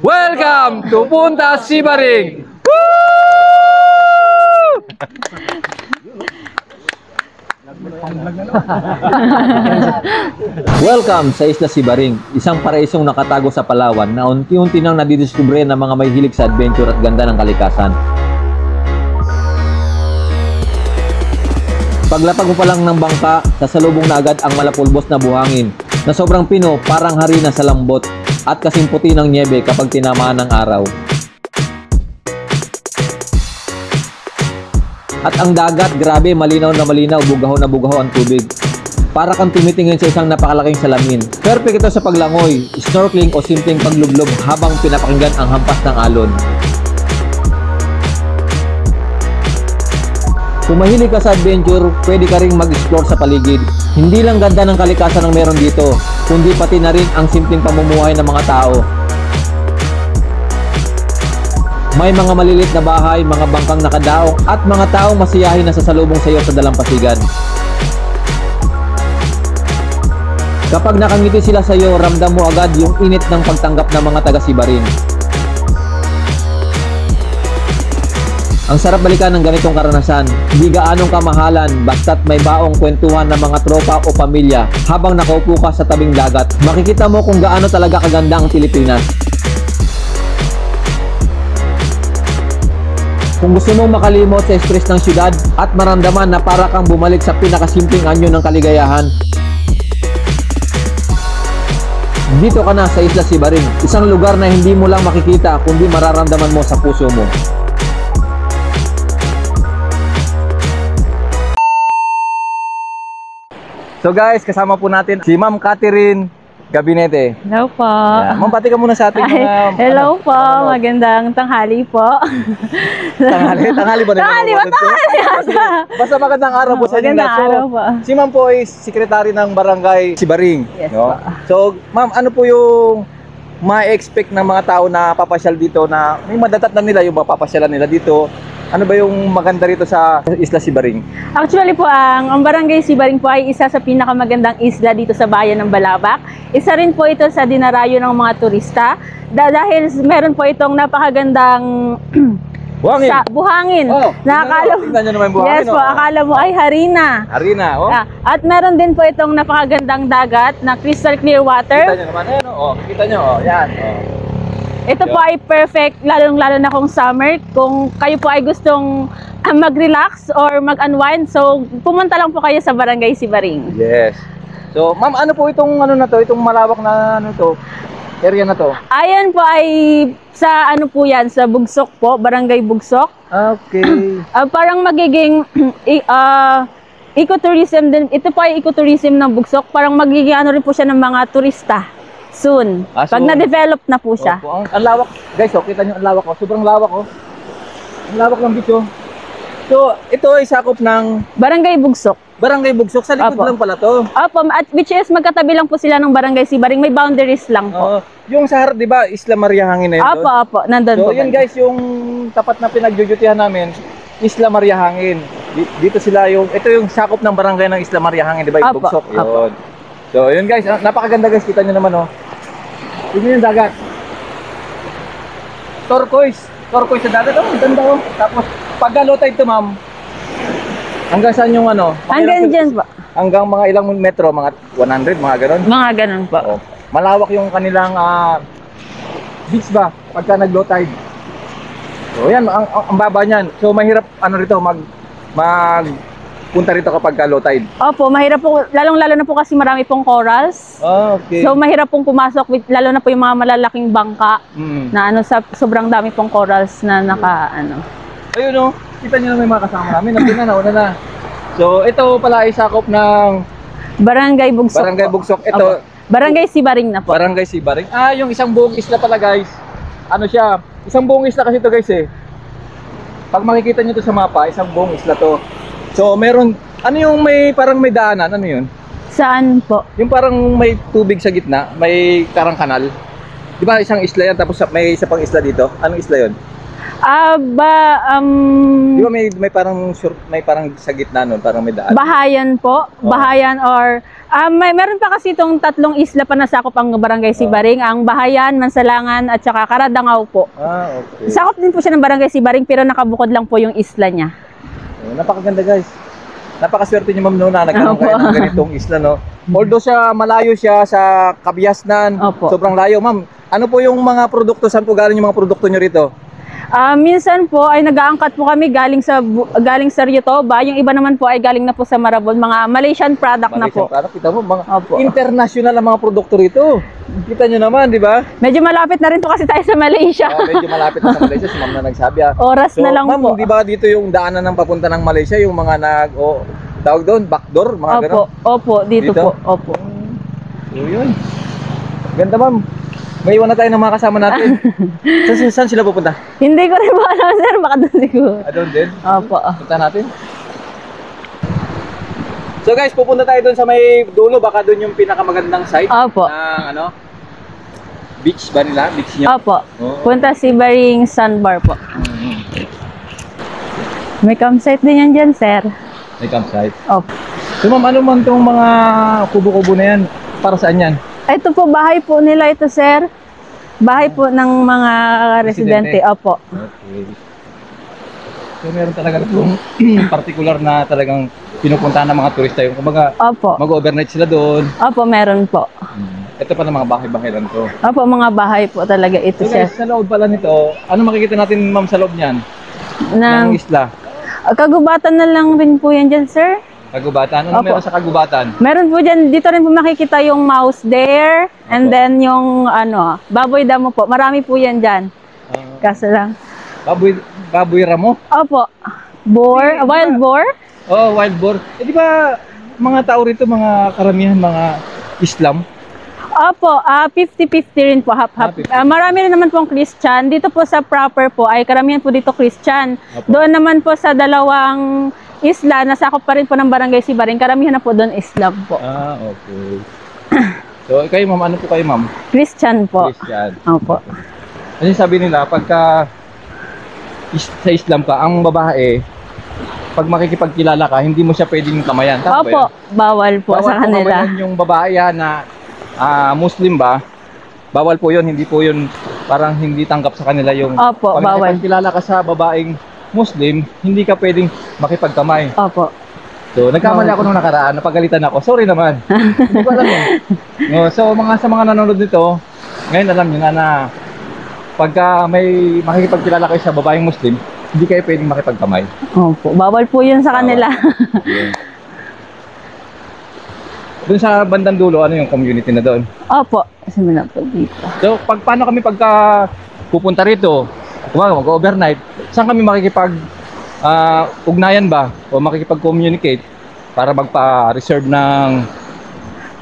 Welcome to Punta Sibaring! Welcome sa Isla Sibaring, isang paraisong nakatago sa Palawan na unti-unti nang nadidiskubre ng mga may hilig sa adventure at ganda ng kalikasan. Paglapag mo pa lang ng bangka, sasalubong na agad ang malapulbos na buhangin na sobrang pino, parang harina sa lambot at kasing puti ng niebe kapag tinamaan ng araw. At ang dagat, grabe, malinaw na malinaw, bugahaw na bugahaw ang tubig. Para kang tumitingin sa isang napakalaking salamin. Perfect ito sa paglangoy, snorkeling o simpleng paglublob habang pinapakinggan ang hampas ng alon. Kung mahilig ka sa adventure, pwede ka ring mag-explore sa paligid. Hindi lang ganda ng kalikasan ang meron dito, kundi pati na rin ang simpleng pamumuhay ng mga tao. May mga malilit na bahay, mga bangkang nakadaong, at mga taong masiyahin na sasalubong sa iyo sa dalampasigan. Kapag nakangiti sila sa iyo, ramdam mo agad yung init ng pagtanggap ng mga taga-Sibaring. Ang sarap balikan ng ganitong karanasan, hindi gaanong kamahalan basta't may baong kwentuhan ng mga tropa o pamilya habang nakaupo ka sa tabing dagat. Makikita mo kung gaano talaga kaganda ang Pilipinas. Kung gusto mong makalimot sa stress ng syudad at maramdaman na para kang bumalik sa pinakasimpleng anyo ng kaligayahan, dito ka na sa Isla Sibaring, isang lugar na hindi mo lang makikita kundi mararamdaman mo sa puso mo. So guys, kasama po natin si Ma'am Catherine Gabinete. Hello po. Yeah. Ma'am, pati ka muna sa ating mga... Hello po, magandang tanghali po. Tanghali ba? Tanghali ba? Basta magandang araw po sa inyo. Magandang araw po. Si Ma'am po ay sekretary ng Barangay Sibaring. Yes no? po. So, Ma'am, ano po yung ma-expect ng mga tao na papasyal dito na may madatat na nila yung mapapasyalan nila dito? Ano ba yung maganda rito sa Isla Sibaring? Actually po, ang Barangay Sibaring po ay isa sa pinakamagandang isla dito sa bayan ng Balabac. Isa rin po ito sa dinarayo ng mga turista dahil meron po itong napakagandang Buhangin! buhangin. Oh, Nakakala tingnan nyo naman yung buhangin. Yes po, akala mo ay harina. Harina, oh. At meron din po itong napakagandang dagat na crystal clear Kita water. nyo naman, ayan, oh. Kita nyo, oh. Yan, oh. Ito po ay perfect, lalong-lalo na kung summer. Kung kayo po ay gustong mag-relax or mag-unwind, so pumunta lang po kayo sa Barangay Sibaring. Yes. So, Ma'am, ano po itong ano na to, itong malawak na ano to, area na to? Ayan po ay sa ano po yan, sa Bugsok po, Barangay Bugsok. Okay. Parang magiging ecotourism din. Ito po ay ecotourism ng Bugsok. Parang magiging ano rin po siya ng mga turista. Soon. Pag na-develop na po siya. Opo, ang lawak, guys, oh, kita nyo ang lawak, oh. Sobrang lawak, oh. Ang lawak ng beach, oh. So, ito ay sakop ng Barangay Bugsok. Barangay Bugsok. Sa likod Opo. lang pala to. Opo, at which is magkatabi lang po sila ng Barangay Sibaring. May boundaries lang po. Yung sa harap, di ba, Isla Maria Hangin na yun? Opo, opo. Nandun So, po. yun guys, yung tapat na pinagdudutihan namin, Isla Maria Hangin. Dito sila yung, ito yung sakop ng barangay ng Isla Maria Hangin, di ba? Yung Opo, Bugsok. Yun. opo. So, yun guys, napakaganda guys, kita nyo naman, oh. Tignan yung dagat. Turquoise. Turquoise sa dagat. Oh, ang ganda, oh. Tapos, pag low tide to, ma'am, hanggang saan yung ano? Hanggang dyan po. Hanggang mga ilang metro, mga 100, mga ganon. Mga ganun po. Oh. Malawak yung kanilang beach ba, pagka nag-low tide. So, yan, ang baba niyan. So, mahirap, ano rito, punta rito kapag low tide. Opo, mahirap po. Lalong-lalo na po kasi marami pong corals. Okay. So, mahirap pong pumasok, lalo na po yung mga malalaking bangka na ano, sobrang dami pong corals na ano. Ayun, oh. Kita niyo na may mga kasama namin. Nandun na, nauna na. So, ito pala ay sakop ng Barangay Bugsok. Barangay po. Bugsok. Ito, Opo. Barangay Sibaring na po. Barangay Sibaring. Yung isang buong isla pala, guys. Ano siya? Isang buong isla kasi ito, guys, eh. Pag makikita niyo to sa mapa, isang buong isla to. So, meron, ano yung parang may daanan? Ano yun? Saan po? Yung parang may tubig sa gitna, may karang kanal. Di ba isang isla yan, tapos may isa pang isla dito? Anong isla yun? Di ba may parang may parang sa gitna nun, parang may daan. Bahayan po. Bahayan or meron pa kasi itong tatlong isla pa nasakop ang Barangay Sibaring. Ang Bahayan, Mansalangan at saka Karadangaw po. Okay. Sakop din po siya ng Barangay Sibaring pero nakabukod lang po yung isla niya. Napakaganda guys. Napakaswerte niyo ma'am no na nagkaroon kayo ng ganitong isla no. Although malayo siya sa Kabiasnan, sobrang layo ma'am. Ano po yung mga produkto, saan po galing yung mga produkto niyo rito? Minsan po ay nag-aangkat po kami galing sa Riotoba. Yung iba naman po ay galing na po sa Marabon, mga Malaysian product na po. Product, kita mo, mga international ang mga produkto rito. Kita nyo naman, di ba? Medyo malapit na rin po kasi tayo sa Malaysia. Medyo malapit na sa Malaysia, si ma'am na nagsabi. Oras na lang ma'am, po. Di ba dito yung daanan ng papunta ng Malaysia, yung mga tawag doon, backdoor, mga gano'n? Opo, dito po. Opo. So yun. Ganda ma'am. May iwan na tayo ng mga kasama natin. Saan sila pupunta? Hindi ko rin po alam, sir. Baka doon siguro. Doon din? Opo. Punta natin. So guys, pupunta tayo doon sa may dulo. Baka doon yung pinakamagandang site. Opo. Ng beach ba nila? Beach niya? Opo. Punta Sibaring Sandbar po. May campsite din yan dyan, sir. May campsite? Opo. So ma'am, ano man itong mga kubo-kubo na yan? Para saan yan? Ito po, bahay po nila ito, sir. Bahay po ng mga residente. Opo. Okay. So meron talaga itong particular na talagang pinupuntahan ng mga turista. Yung kumbaga, mag-overnight sila doon. Opo, meron po. Ito pa ng mga bahay-bahay lang to. Opo, mga bahay po talaga ito, so sir. Guys, sa loob pala nito, ano makikita natin ma'am sa loob niyan? Ng isla? Kagubatan na lang rin po yan dyan, sir. Kagubatan? Ano meron sa kagubatan? Meron po dyan, dito rin po makikita yung mouse there, and then yung baboy damo po. Marami po yan dyan. Kaso lang. Baboy ramo? Opo. Boar, wild boar? Oh, wild boar. Di ba mga tao rito, mga karamihan, mga Islam? Opo, 50-50 rin po, half-half. Marami rin naman pong Christian. Dito po sa proper po ay karamihan po dito Christian. Doon naman po sa dalawang isla, nasakop pa rin po ng Barangay Sibaring. Karamihan na po doon Islam po. Okay. So, kayo ma'am, ano po kayo ma'am? Christian po. Christian. Opo. Ano sabi nila, pagka sa Islam ka, ang babae, pag makikipagkilala ka, hindi mo siya pwedeng kamayan. Tama Opo, ba yan? bawal po sa kanila. Bawal po yung babae na Muslim ba? Bawal po yun, hindi po yun, parang hindi tanggap sa kanila yung Opo, pag bawal. makikipagkilala ka sa babaeng Muslim, hindi ka pwedeng makipagkamay. Opo. So, nagkamali ako nung nakaraan, napagalitan ako. Sorry naman. Hindi ko alam yun. No, so, sa mga nanonood nito, ngayon alam nyo na pagka may makikipagkilala kayo sa babaeng Muslim, hindi kayo pwedeng makipagkamay. Opo, bawal po yun sa kanila. Doon sa bandang dulo, ano yung community na doon? Opo, sabi na po dito. So, paano kami pagka pupunta rito, mag-overnight, saan kami ugnayan ba o makikipag-communicate para magpa-reserve ng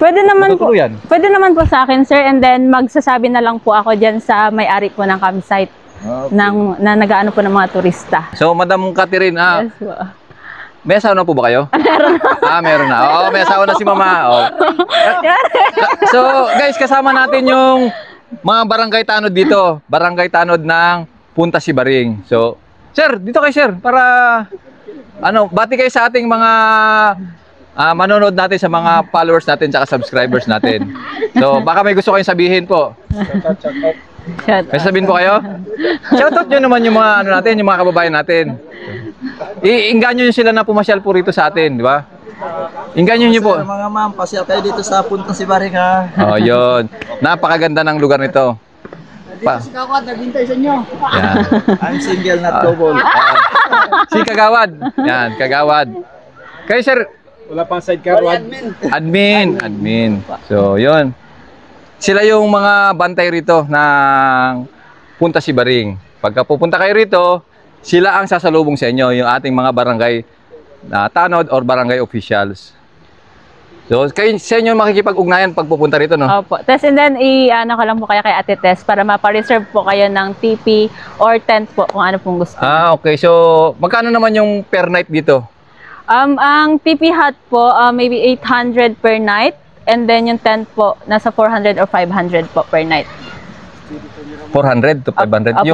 pwede naman po, yan? Pwede naman po sa akin, sir, and then magsasabi na lang po ako dyan sa may-ari po ng campsite na nag-aano po ng mga turista. So, Madam Catherine, Yes po. may asawa na po ba kayo? Meron na. Meron na. Oo, may asawa na si Mama. So, guys, kasama natin yung mga barangay tanod dito. Barangay tanod ng Punta Sibaring. So, sir, dito kayo, sir, para bati kayo sa ating mga manonood natin, sa mga followers natin tsaka subscribers natin. So, baka may gusto kayong sabihin po. May sabihin po kayo? Shoutout nyo naman yung mga natin, yung mga kababayan natin. Iinganyo nyo sila na pumasyal po rito sa atin, di ba? Inganyo nyo po. Mga ma'am, pasyal kayo dito sa Punta Sibaring ha. Oh, yun. Napakaganda ng lugar nito. Si Kagawad, naghintay sa inyo. Yan. I'm single, not double. Si Kagawad. Yan, Kagawad. Kayo, sir. Wala pang sidecar, Admin. So, yun. Sila yung mga bantay rito ng Punta Sibaring. Pagka pupunta kayo rito, sila ang sasalubong sa inyo, yung ating mga barangay na tanod or barangay officials. So, kayo sa inyo makikipag-ugnayan pag pupunta rito, no? Opo. Tapos and then, ko lang po kaya kay Ate Tess para mapa-reserve po kayo ng TP or tent po kung ano pong gusto. Okay. So, magkano naman yung per night dito? Ang TP hut po, maybe 800 per night. And then yung tent po, nasa 400 or 500 po per night. 400 to 500. Apo.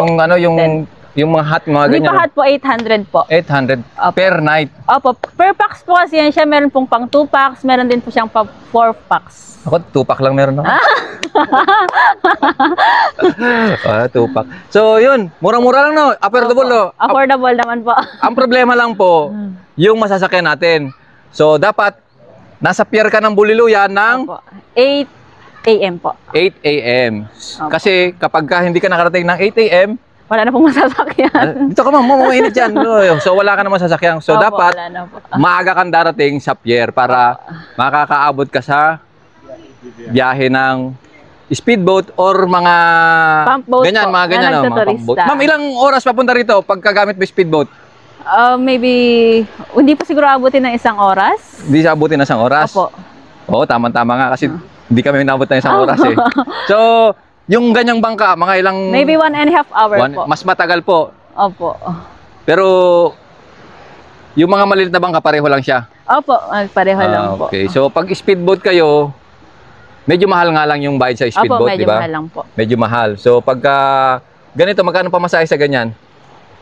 Yung Yung mga hot, mga Hindi ganyan. pa hot po, 800 po. 800 Opo. per night. Opo, per packs po kasi yan siya. Meron pong pang 2 packs, meron din po siyang pang 4 packs. Ako, 2-pack lang meron ako. 2-pack. So, yun. Murang-mura lang, no? Affordable, no? Affordable naman po. Ang problema lang po, yung masasakyan natin. So, dapat, nasa pier ka ng Buliluya ng Opo. 8 a.m. po. 8 a.m. Opo. Kasi, kapag hindi ka nakarating ng 8 a.m., Wala na pong masasakyan. dito ka ma'am, mainit yan. So, wala ka naman sasakyan. So, Opo, dapat, wala na po. maaga kang darating sa pier para makakaabot ka sa biyahe ng speedboat or mga Pump boat ganyan, po, mga ganyan, na mga nagtuturista. pump boat. Ma'am, ilang oras papunta rito pagkagamit mo speedboat? Maybe, hindi pa siguro abutin ng 1 oras. Hindi siya abutin ng 1 oras? Opo. Oo, tama-tama nga kasi hindi kami inabot ng 1 oras eh. So, yung ganyang bangka, mga ilang... Maybe 1.5 hour po. Mas matagal po. Opo. Pero, yung mga maliit na bangka, pareho lang siya. Opo, pareho lang po. Okay, so pag speedboat kayo, medyo mahal nga lang yung bayad sa Opo, speedboat, medyo di ba? mahal lang po. Medyo mahal. So pagka ganito, magkano pamasahe sa ganyan?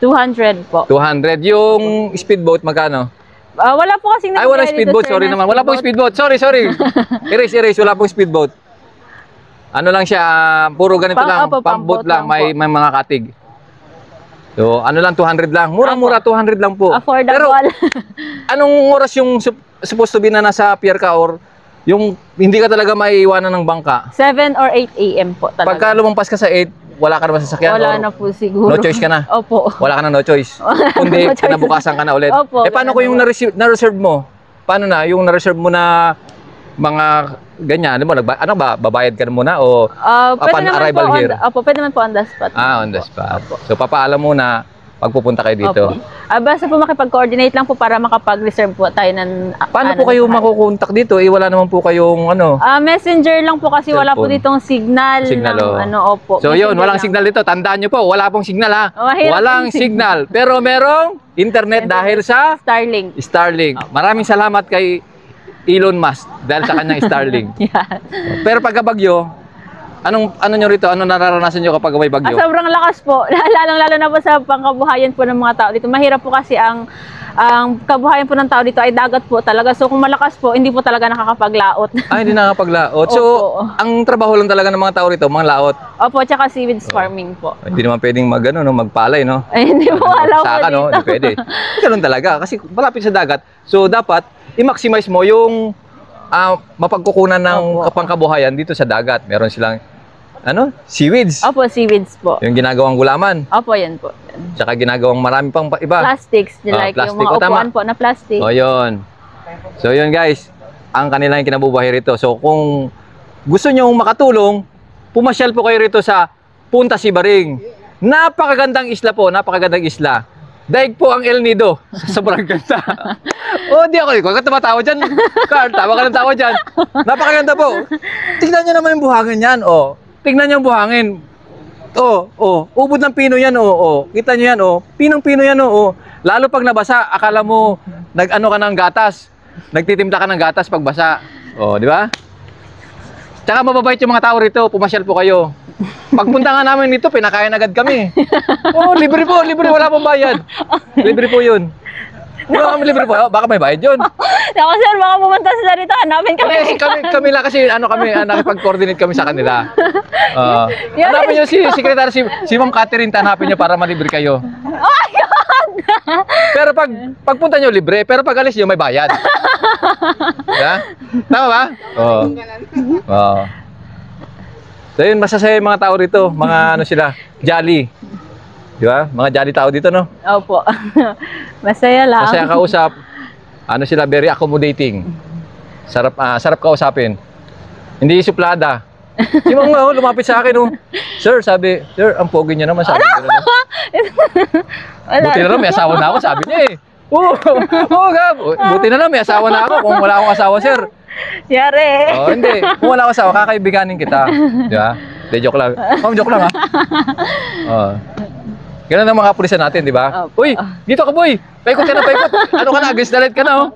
200 po. 200. Yung speedboat, magkano? Wala po kasing Ay, wala nagbibigay dito, speedboat. sir, Sorry na naman. Wala pong speedboat. Sorry. Erase. Wala pong speedboat. Ano lang siya, puro ganito lang. Opo, Pump boat lang. po. May mga katig. So, ano lang, 200 lang. Mura-mura, 200 lang po. Affordable. Pero, anong oras yung supposed to be na nasa pier ka or yung hindi ka talaga maiiwanan ng bangka? 7 or 8 a.m. po talaga. Pagka lumampas ka sa 8, wala ka naman sasakyan? Wala or na po siguro. no choice ka na? Opo. Wala ka na no choice. Kundi No choice. kinabukasan ka na ulit. Opo, Paano wala kung yung na. na-reserve mo? Paano na? Yung na-reserve mo na mga ganyan, ano ba, babayad ka na muna o Pwede upon naman arrival po here? Opo, pwede naman po on the spot. On the spot. So, papaalam muna pag pupunta kayo dito. Opo. Basta po makipag-coordinate lang po para makapag-reserve po tayo ng... Paano po kayo makukontak dito? Wala naman po kayong ano. Messenger lang po kasi wala po Cellphone. ditong signal. Signal, ng, oh. opo. So, yun, Messenger walang lang. signal dito. Tandaan nyo po, wala pong signal ha. Mahirap Walang yung signal. Pero merong internet dahil sa Starlink. Starlink. Maraming salamat kay Elon Musk dahil sa kanyang Starlink. Yan. Pero pagka bagyo, ano nyo rito? Ano nararanasan nyo kapag may bagyo? Sobrang lakas po. Lalo na po sa pangkabuhayan po ng mga tao dito. Mahirap po kasi ang kabuhayan po ng tao dito ay dagat po talaga. So kung malakas po, hindi po talaga nakakapaglaot. Ay, hindi nakakapaglaot. So, Opo. ang trabaho lang talaga ng mga tao rito, mga laot. Opo, tsaka seaweed farming po. Hindi naman pwedeng magpalay, no? Ay, hindi po alam po Saka, dito. no? Hindi pwede. Ganun talaga. Kasi malapit sa dagat. So, dapat i-maximize mo yung mapagkukunan ng Opo. kapangkabuhayan dito sa dagat. Meron silang, seaweeds. Opo, seaweeds po. Yung ginagawang gulaman. Opo, yan po. Tsaka ginagawang marami pang iba. Plastics, like plastic. yung mga O, tama. upuan po na plastic. O, yun. So, yun guys. Ang kanilang kinabubuhay rito. So, kung gusto nyo makatulong, pumasyal po kayo rito sa Punta Sibaring. Napakagandang isla po. Napakagandang isla. Daig po ang El Nido. Sobrang ganda. Di ako. Ikaw ka tumatawa dyan. Carl, tawa ka ng tawa dyan. Napakaganda po. Tingnan nyo naman yung buhangin yan. Tingnan nyo yung buhangin. Ubod ng pino yan. Kita nyo yan. Pinong-pino yan. Lalo pag nabasa, akala mo nag-ano ka ng gatas. Nagtitimpla ka ng gatas pag basa. Di ba? Tsaka mababait yung mga tao rito. Pumasyal po kayo. Pagpunta nga namin dito, pinakain agad kami. Libre po. Wala pong bayad. Libre po yun. Libre po. Baka may bayad yun. Ako sir, baka pumunta sila dito, hanapin kami. Kami lang kasi nakipag-coordinate kami sa kanila. Hanapin nyo si Secretary, si Ma'am Catherine, hanapin nyo para malibre kayo. Oh my God! Pero pagpunta nyo libre, pero pag alis nyo may bayad. Yeah? Tama ba? Oo. So yun, masasaya yung mga tao rito. Mga sila, jolly. Di ba? Mga jolly tao dito, no? Opo. Masaya lang. Masaya kausap. Sila, very accommodating. Sarap kausapin. Hindi suplada. Si Ma'am lumapit sa akin, Sir, sabi, Sir, ang pogi niya naman, sabi ko naman. Buti na lang, may asawa na ako, sabi niya eh. Buti na lang, may asawa na ako. Kung wala akong asawa, sir. Yari. Hindi. Kung wala akong asawa, kakaibiganin kita. Di ba? Hindi, joke lang. Joke lang, ha? Ganun ang mga pulisan natin, di ba? Uy, dito ka, boy. Paikot ka na, paikot. Ano ka na, against the light ka na,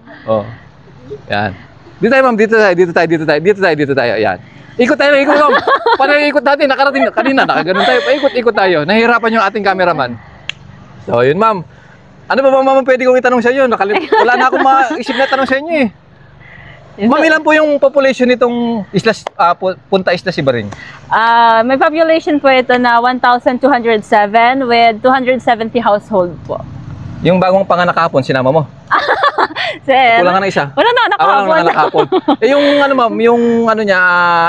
Yan. Dito tayo, ma'am. Dito tayo. Yan. Ikot tayo, ma'am. Paano yung ikot natin? Nakarating, kanina, nakaganon tayo. Paikot tayo. Nahihirapan yung ating cameraman. So, yun ma'am. Ano ba ma'am pwede kong itanong sa inyo? Wala na akong maisip na tanong sa inyo eh. Ma'am, ilan po yung population nitong isla, Punta Isla Sibaring? May population po ito na 1,207 with 270 household po. Yung bagong panganak kahapon, sinama mo? Sir, Kulang ka na isa. wala na anak Wala kahapon. na kahapon. Yung ano ma'am, yung ano niya,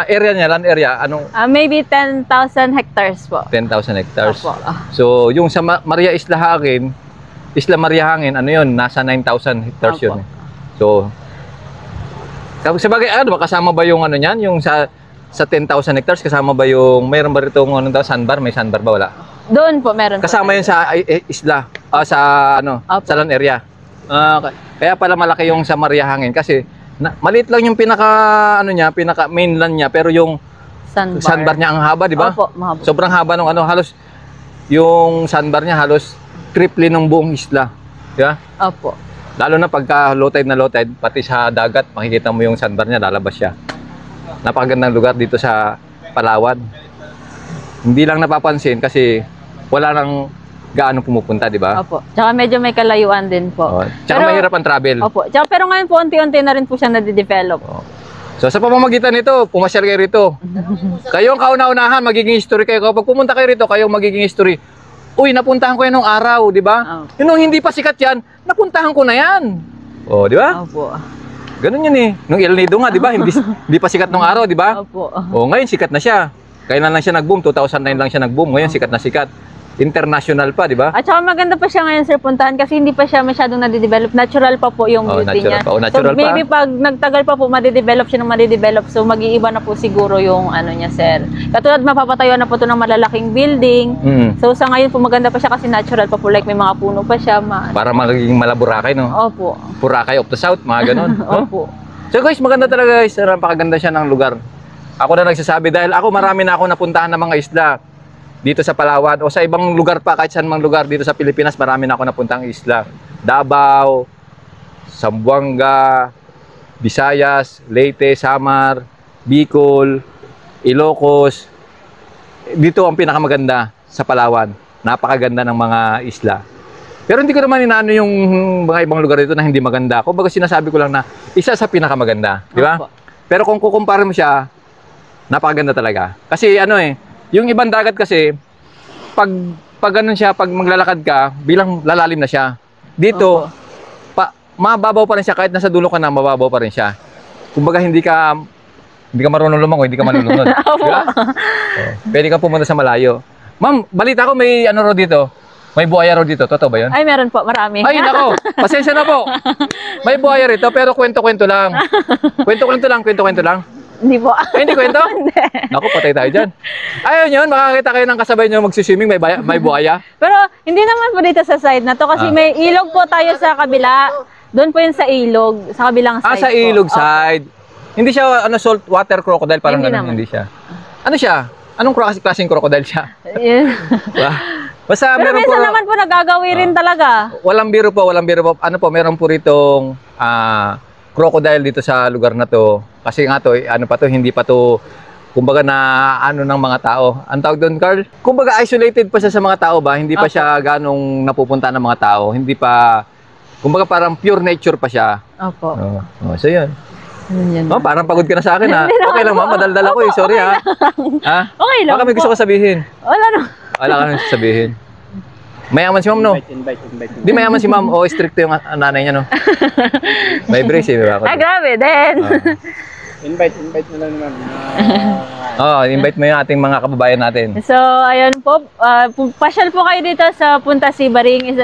area niya, land area, anong Maybe 10,000 hectares po. 10,000 hectares. Opo. So, yung sa Maria Isla Hangin, Isla Maria Hangin, ano yun, nasa 9,000 hectares Opo. yun. So, sabagay, ano ba, kasama ba yung ano niyan, yung sa 10,000 hectares, kasama ba yung, mayroon ba rito ano daw, sandbar? May sandbar ba? Wala. Doon po meron po. Kasama yun sa isla, sa ano, Opo. sa land area. Kaya pala malaki yung sa Maria Hangin kasi maliit lang yung pinaka ano niya, pinaka mainland niya, pero yung sandbar niya ang haba, di ba? Opo, mahaba. Sobrang haba ng ano, halos yung sandbar niya halos triple ng buong isla. Di ba? Opo. Lalo na pagka low tide na low tide, pati sa dagat, makikita mo yung sandbar niya, lalabas siya. Napakagandang lugar dito sa Palawan. Hindi lang napapansin kasi wala nang gaano pumupunta, di ba? Opo. Tsaka medyo may kalayuan din po. Tsaka Pero- mahirap ang travel. Opo. Tsaka pero ngayon po unti-unti na rin po siya nade-develop. So sa pamamagitan nito, pumasyal kayo rito. Kayo ang kauna-unahan, magiging history kayo. Kapag pumunta kayo rito, kayo ang magiging history. Uy, napuntahan ko yan nung araw, di ba? Opo. Yun nung hindi pa sikat yan, napuntahan ko na yan. Oh, di ba? Opo. Ganun yun eh. Nung El Nido nga, di ba? Hindi pa sikat nung araw, di ba? Opo. Oh, ngayon sikat na siya. Kailan lang siya nag-boom? 2009 lang siya nag-boom. Ngayon sikat na sikat. International pa, di ba? At saka maganda pa siya ngayon, sir, puntahan kasi hindi pa siya masyadong nade-develop. Natural pa po yung beauty natural niya. pa. Oh, natural so maybe pa. pag nagtagal pa po, made-develop siya ng made-develop. So mag-iiba na po siguro yung ano niya, sir. Katulad mapapatayo na po ito ng malalaking building. Mm. So sa ngayon po maganda pa siya kasi natural pa po. Like may mga puno pa siya. Para magiging Malaburakay, no? Opo. Purakay of the South, mga ganun. no? Opo. So guys, maganda talaga guys. Napakaganda siya ng lugar. Ako na nagsasabi dahil ako marami na ako napuntahan ng mga isla dito sa Palawan o sa ibang lugar pa, kahit saan mang lugar dito sa Pilipinas, marami na ako napuntang isla. Davao, Zamboanga, Visayas, Leyte, Samar, Bicol, Ilocos. Dito ang pinakamaganda sa Palawan. Napakaganda ng mga isla. Pero hindi ko naman inaano yung mga ibang lugar dito na hindi maganda. Kumbaga sinasabi ko lang na isa sa pinakamaganda, di ba? Opo. Pero kung kukumpara mo siya, napakaganda talaga. Kasi ano eh, yung ibang dagat kasi, pag ganun siya, pag maglalakad ka, bilang lalalim na siya. Dito, mababaw pa rin siya, kahit nasa dulo ka na, mababaw pa rin siya. Kumbaga hindi ka marunong lumangoy, hindi ka manunod. Diba? Pwede ka pumunta sa malayo. Ma'am, balita ko may ano ro dito, may buhaya ro dito, totoo ba yun? Ay, meron po, marami. Ay, nako, pasensya na po. May buhaya rito, pero kwento-kwento lang. Kwento-kwento lang. Hindi po. Ay, hindi kwento? Naku, patay tayo dyan. Ayun yun, makakita kayo ng kasabay nyo magsiswimming, may buhaya. Pero hindi naman po dito sa side na to kasi may ilog po tayo sa kabila. Doon po yun sa ilog, sa kabilang side Sa po. ilog side. Hindi siya ano salt water crocodile, parang Hindi ganun, naman. hindi siya. Ano siya? Anong klaseng crocodile siya? Yun. Basta Pero meron po, minsan naman po nagagawi rin talaga. walang biro po. Ano po, meron po ritong crocodile dito sa lugar na to. Kasi nga to, ano pa to, hindi pa to, kumbaga na ano ng mga tao. Ang tawag doon, Carl? Kumbaga isolated pa siya sa mga tao ba? Hindi pa Opo. siya ganong napupunta ng mga tao. Hindi pa, kumbaga parang pure nature pa siya. Opo. So yun. Yun. Oh, parang pagod ka na sa akin ha. Hindi naman Okay lang po. ma'am, madaldal ako eh. Sorry ha. Ha? Okay lang Baka may gusto po. ko sabihin. Wala na. Wala ka nang sabihin. Mayaman si ma'am, no? Invite. Di mayaman si ma'am. O, stricto yung nanay niya, no? May brace, eh. Diba? Ay, grabe din. Invite na lang naman. Invite mo yung ating mga kababayan natin. So, ayun po. Pasyal po kayo dito sa Punta Sibaring.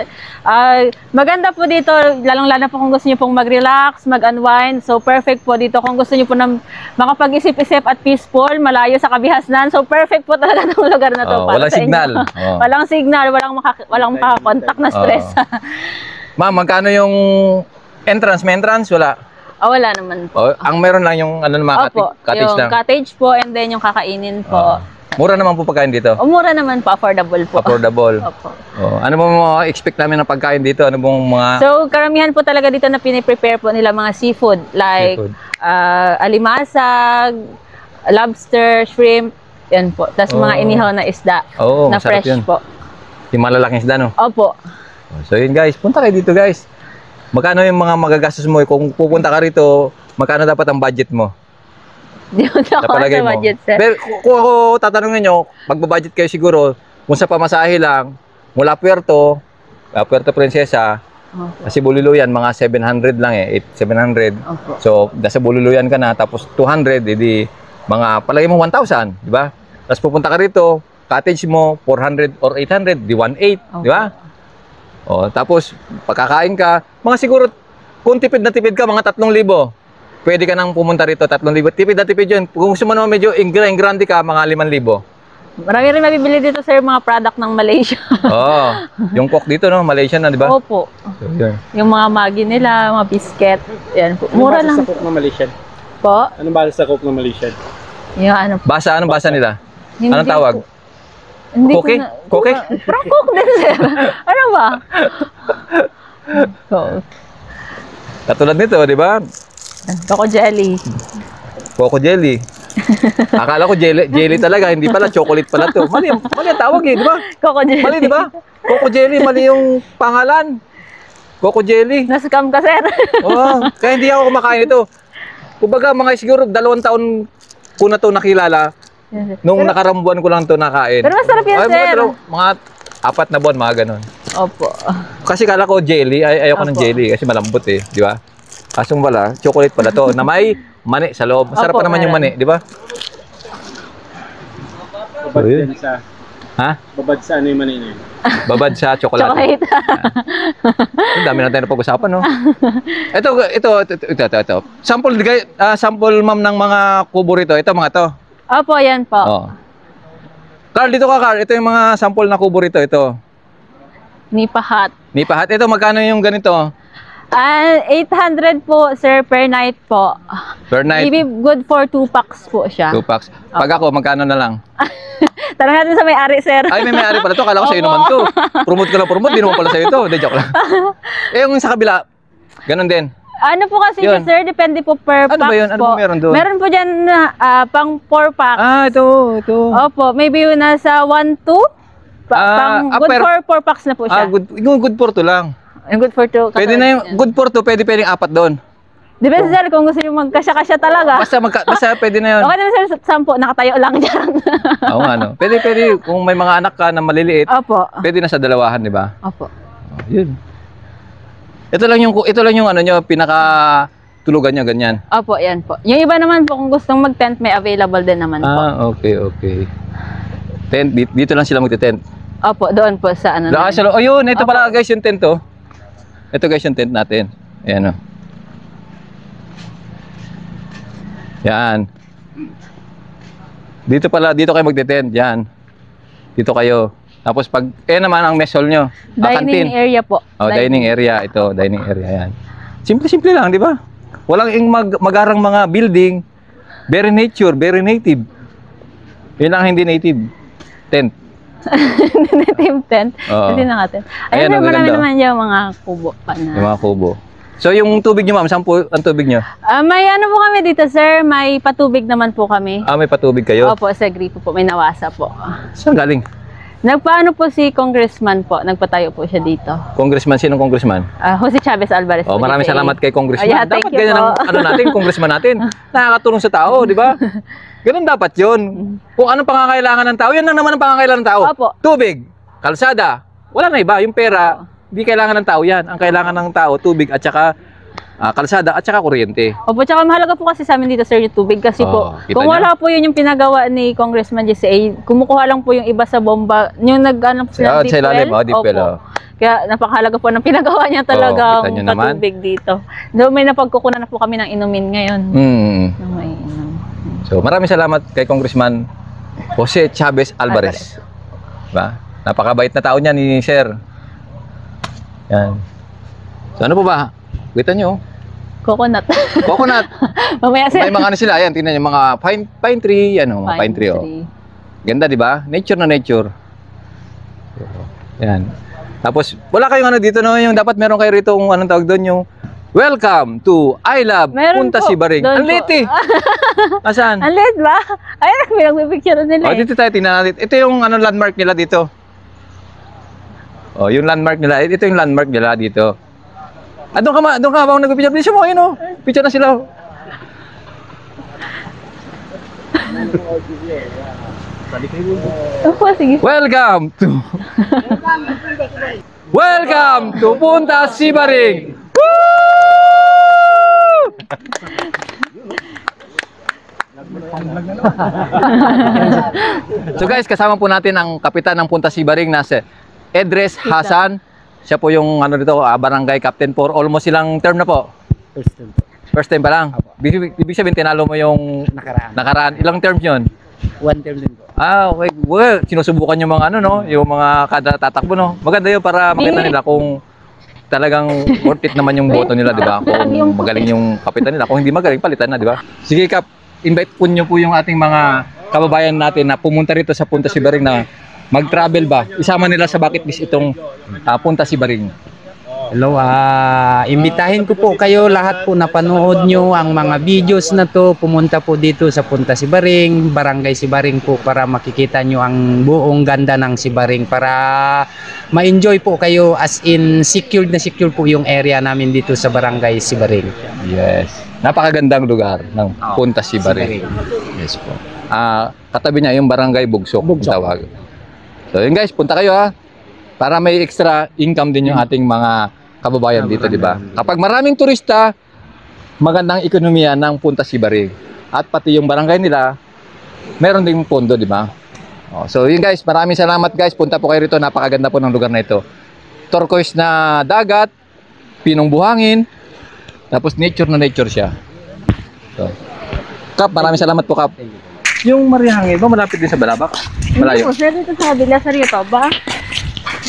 Maganda po dito, lalong-lalo po kung gusto niyo pong mag-relax, mag-unwind. So, perfect po dito kung gusto niyo po ng makapag-isip-isip at peaceful, malayo sa kabihasnan. So, perfect po talaga ng lugar na to. para Walang sa inyo. signal. Walang signal, walang makakontak na stress. Ma'am, magkano yung entrance? May entrance? Wala. Wala naman po. Ang meron lang yung ano, mga Opo, cottage yung lang. cottage po and then yung kakainin po. Mura naman po pagkain dito. Mura naman po, affordable po. Affordable. Opo. Ano mo mga expect namin ng pagkain dito? Ano bang mga So, karamihan po talaga dito na piniprepare po nila mga seafood. Like, seafood? alimasag, lobster, shrimp, yan po. Tapos mga inihaw na isda Oo, na masarap fresh yun. po. Yung malalaking isda, no? Opo. So yun guys, punta kayo dito guys. Magkano yung mga magagastos mo? Kung pupunta ka rito, magkano dapat ang budget mo? Di ko na Napalagay sa mo. budget, sir. Pero kung ako tatanungin nyo, magbabudget kayo siguro, kung sa pamasahe lang, mula Puerto Princesa, kasi Bululuyan, mga 700 lang eh, 700. Opo. So, nasa Bululuyan ka na, tapos 200, edi mga palagay mo 1,000, di ba? Tapos pupunta ka rito, cottage mo, 400 or 800, di 1,800, di ba? O, tapos, pagkakain ka, mga siguro, kung tipid na tipid ka, mga 3,000. Pwede ka nang pumunta rito, 3,000. Tipid na tipid yun. Kung gusto mo naman medyo grande ka, mga 5,000. Marami rin mabibili dito, sir, mga product ng Malaysia. Oo. Yung Coke dito, no? Malaysian na, di ba? Opo. So, yun. Yung mga Maggi nila, mga biscuit. Yan po. Mura lang Sa Coke ng Malaysian? po. Anong basa sa Coke ng Malaysian? Yung ano po. Basa, anong basa nila? Hindi Anong tawag? po. Hindi Koke? ko na. Koke? Parang Coke din, sir. Ano ba? Katulad nito, di ba? Coco jelly. Coco jelly. Akala ko jelly talaga, hindi pala, chocolate pala to. Mali ang tawag eh, di ba? Coco jelly. Mali, di ba? Coco jelly, mali yung pangalan. Coco jelly. Nascam ka, sir. Oo, kaya hindi ako kumakain ito. Kumbaga, mga siguro 2 taon ko na to nakilala. Nung nakarambuan ko lang to nakain. Pero masarap yan, sir. Mga 4 na buwan, mga ganun. Opo. Kasi kala ko jelly, ayoko ng Opo. jelly kasi malambot eh, di ba? Kasong wala, chocolate pala to na may mani sa loob. Masarap Opo, pa naman yung meron. mani, di ba? Babad So, yun. yan sa... Ha? Babad sa ano yung manina yun? Babad sa chocolate. Chocolate. Ang dami na tayo na pag-usapan, no? Ito. Sample ma'am ng mga kubo rito. Ito mga to. Opo, yan po. Oh. Carl, dito ka, Carl. Ito yung mga sample na kubo rito. Ito. Nipahat. Nipahat. Ito, magkano yung ganito? 800 po, sir, per night po. Per night. Maybe good for 2 packs po siya. 2 packs. Pag ako, magkano na lang? Tanong natin sa may-ari, sir. Ay, may may-ari pala to. Kala ko sa'yo naman to. Promote ko lang promote. Di naman pala sa'yo to. Hindi, joke lang. Yung sa kabila, ganun din. Ano po kasi Yun. sir, depende po per Ano ba packs yun? Ano po. ba meron doon? Meron po dyan na pang 4 packs. Ito. Opo, maybe yung nasa 1, 2. Pang good for 4 packs na po siya. Good for to lang. Good for 2. Pwede na yung good for to, pwedeng 4 doon. Depende sir kung gusto nyo magkasya-kasya talaga. Basta pwede na yun. Okay naman sir, 10, nakatayo lang dyan. Oo nga, no? Pwede, kung may mga anak ka na maliliit, Opo. pwede na sa 2, di ba? Opo. Yun. Ito lang yung ano nyo, pinaka tulugan nyo, ganyan. Opo, yan po. Yung iba naman po, kung gustong mag-tent, may available din naman po. Okay. Tent, dito lang sila magte-tent. Opo, doon po sa ano. Ayun, ito pala guys yung tent to. Ito guys yung tent natin. Ayan o. Yan. Dito kayo magte-tent, yan. Dito kayo. Tapos pag, naman ang mess hall nyo. Dining area po. Dining area. Ito, dining area, yan. Simple lang, di ba? Walang magarang mga building. Very nature, very native. Yun lang hindi native. Tent. Native tent. Oo. Hindi na natin. Ayan, Ayun, ang marami ganda. naman yung mga kubo pa na. Yung mga kubo. So yung tubig nyo ma'am, saan po ang tubig nyo? May ano po kami dito, sir. May patubig naman po kami. May patubig kayo? Opo, sa gripo po. May nawasa po. Saan galing? Nagpaano po si congressman po. Nagpatayo po siya dito. Congressman? Sinong congressman? Jose Chavez Alvarez po. Maraming DCA. salamat kay congressman. Yeah, thank Dapat you ganyan po. ang natin, congressman natin. Nakakatulong sa tao, di ba? Ganun dapat yun. Kung anong pangangailangan ng tao, yan lang naman ang pangangailangan ng tao. Opo. Tubig, kalsada, wala na iba. Yung pera, hindi kailangan ng tao yan. Ang kailangan ng tao, tubig at saka kalsada at saka kuryente. Opo, tsaka mahalaga po kasi sa amin dito, sir, yung tubig. Kasi po, kita kung niyo? wala po yun yung pinagawa ni Congressman DCA, kumukuha lang po yung iba sa bomba. Yung nag-ano po sila, Sa ilalim, deep well. Opo. Kaya napakahalaga po ng pinagawa niya talaga kita niyo naman. patubig dito. Doon may napagkukunan na po kami ng inumin ngayon. Hmm. May inom. So, maraming salamat kay Congressman Jose Chavez Alvarez. Diba? Napakabait na tao niya ni Sir. Yan. So, ano po ba? Kita nyo. Coconut. Coconut. Mamaya, sir. May mga ano sila. Yan, tingnan nyo. Mga pine tree. Yan, mga pine tree. Oh. Ganda, di ba? Nature na nature. Yan. Tapos, wala kayong ano dito, no? Yung dapat meron kayo rito kung anong tawag doon, yung welcome to I Love Meron Punta po. Sibaring. Doon Ang po. liit eh. Nasaan? Ang liit ba? Ayun, pinagbibicture nila Oh, dito tayo, tingnan natin. Ito yung ano, landmark nila dito. Oh, yung landmark nila. Ito yung landmark nila dito. Ah, doon ka habang nagpipicture. Bilisan mo, ayun oh. Picture na sila. Opo, sige. Welcome to Punta Sibaring. Woo! So guys, kasama po natin ang kapitan ng Punta Sibaring na si Edres Hasan. Siya po yung barangay captain for almost ilang term na po. First time pa lang. Ibig sabihin tinalo mo yung nakaraan. Ilang terms 'yon? 1 term din po. Ah, okay. Well, sinusubukan yung mga yung mga kada tatakbo, no? Maganda yun para makita nila kung talagang worth it naman yung boto nila, di ba? Kung magaling yung kapitan nila. Kung hindi magaling, palitan na, di ba? Sige, Kap, invite po nyo po yung ating mga kababayan natin na pumunta rito sa Punta Sibaring na mag-travel ba? Isama nila sa bucket list itong Punta Sibaring. Hello, imbitahin ko po kayo lahat po na panood nyo ang mga videos na to. Pumunta po dito sa Punta Sibaring, Barangay Sibaring po para makikita nyo ang buong ganda ng Sibaring para ma-enjoy po kayo as in secure po yung area namin dito sa Barangay Sibaring. Yes. Napakagandang lugar ng Punta Sibaring. Yes po. Katabi niya yung Barangay Bugsok. Tawag. So yun guys, punta kayo para may extra income din yung ating mga kababayan dito, di ba? Kapag maraming turista, magandang ekonomiya ng Punta Sibaring. At pati yung barangay nila, meron ding pondo, di ba? So yun guys, maraming salamat guys. Punta po kayo rito, napakaganda po ng lugar na ito. Turquoise na dagat, pinong buhangin, tapos nature na nature siya. So, Kap, maraming salamat po, Kap. Yung Mariahangin ba malapit din sa Balabak? Hindi Malayo. po, sir, dito sa kabila, sir, ito ba?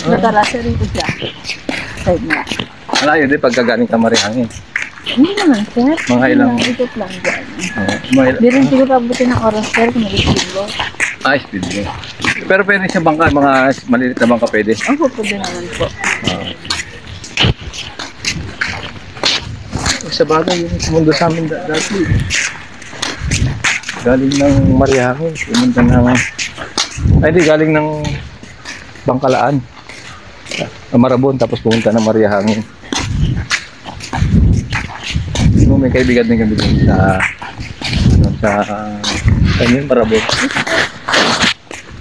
Natala, sir, dito siya. Side na. Malayo din pagkagaling ka Mariahangin. Hindi naman, sir. Mga ilang- Ikot lang dyan. Mga Di rin siguro abutin ng oras, sir, kung nag-isilo. speed mo. Pero pwede siya bangka, mga maliliit na bangka pwede. Ako po din naman po. Sa bagay, yung mundo sa amin dati. Galing ng Mariahangin, pumunta ng... Ay, di, galing ng Bangkalaan. Marabon, tapos pumunta ng Mariahangin. May kaibigan din kami dun sa yun, Marabon.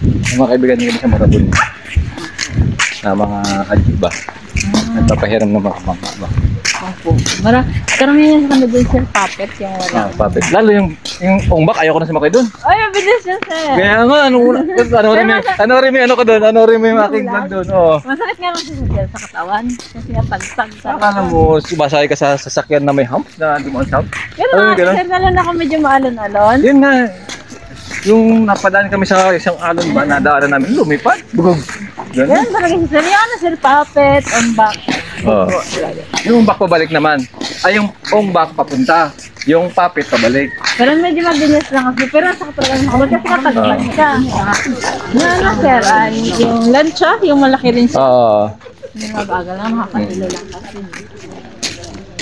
May mga kaibigan din kami sa Marabon. Na mga ajiba. Nagpapahiram ng mga bangka. Opo. Karamihan sa kanila dun, sir, puppet yung wala. Puppet. Lalo yung umbak, ayoko na sumakay dun. Ay, mabilis yun, sir. Kaya nga, ano rin yung aking vlog doon. Oo. Masakit nga lang siya, sir, sa katawan. Kasi nga pagpag sa Akala mo, sumasakay ka sa sasakyan na may hump, na dumaan sa hump. Yun Ano yung nga, ganun? sir, lalo na ako medyo maalon-alon. Yun nga, yung napadaan kami sa isang alon ba, nadaanan namin, lumipad, bugog. Ganun. Yan talaga si sir. Yung ano, sir, puppet, umbak. Oo. Yung umbak pabalik naman, ay yung umbak papunta, yung puppet pabalik. Pero medyo mabilis lang kasi. Pero sa kapalagan mo, kasi katagpan siya. Yung ano, sir, ay yung lancha, yung malaki rin siya. Oo. Yung mabagal lang, makakatilo lang kasi.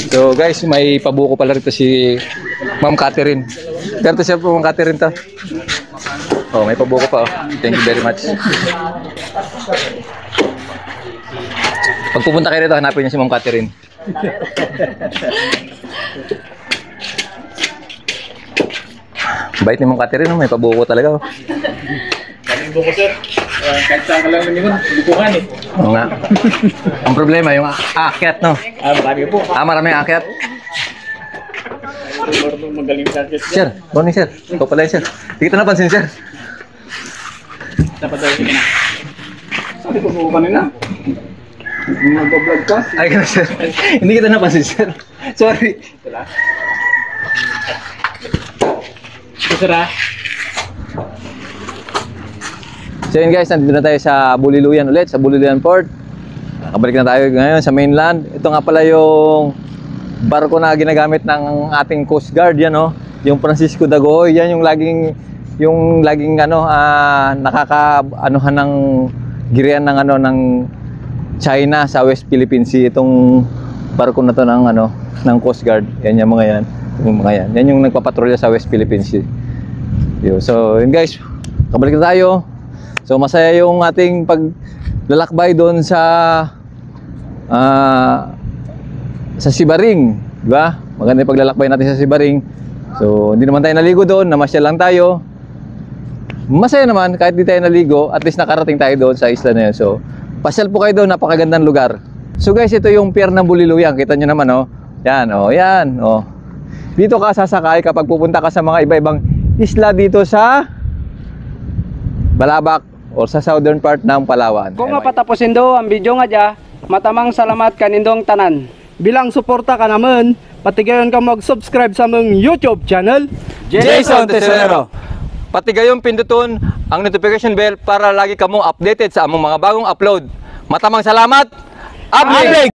So guys, may pabuko pala rito si Ma'am Catherine. Ganito siya po, Ma'am Catherine to. Oh, may pabuko pa. Oh. Thank you very much. Pag pupunta kayo rito, hanapin niyo si Ma'am Catherine. Bait ni Ma'am Catherine, oh. May pabuko talaga. Oh. Galing buko, sir. Kahit saan ka lang namin, bukungan eh. Oo nga. Ang problema, yung aakyat, no? Marami po. Maraming aakyat. Magaling sa akin. Sir, morning sir. Ikaw pala yun, sir. Hindi kita napansin, sir. Dapat daw sige na. Sabi ko po kanina. Mag-vlog ka. Ay, ganun, sir. Hindi kita napansin, sir. Sorry. Ito, sir, ha? So yun guys, nandito na tayo sa Buliluyan ulit, sa Buliluyan Port. Nakabalik na tayo ngayon sa mainland. Ito nga pala yung barko na ginagamit ng ating Coast Guard, yan oh. Yung Francisco Dagohoy, yan yung laging nakakaanuhan ng girian ng China sa West Philippine Sea. Itong barko na to ng Coast Guard. Yan yung mga yan. Yan yung nagpapatrolya sa West Philippine Sea. So yun guys, kabalik na tayo. So masaya yung ating lalakbay doon sa Sibaring, di ba? Maganda yung paglalakbay natin sa Sibaring. So, hindi naman tayo naligo doon, namasyal lang tayo. Masaya naman kahit di tayo naligo, at least nakarating tayo doon sa isla na yun. So, pasyal po kayo doon, napakagandang lugar. So guys, ito yung pier ng Buliluyang. Kita nyo naman, oh. Yan, oh, yan, oh. Dito ka sasakay kapag pupunta ka sa mga iba-ibang isla dito sa Balabac or sa southern part ng Palawan. Kung nga patapusin do ang video nga dya, matamang salamat kanindong tanan. Bilang suporta ka naman, patigayon ka mag-subscribe sa mong YouTube channel, Jason Tesorero. Pati gayong pinduton ang notification bell para lagi kamong updated sa among mga bagong upload. Matamang salamat. Upgrade!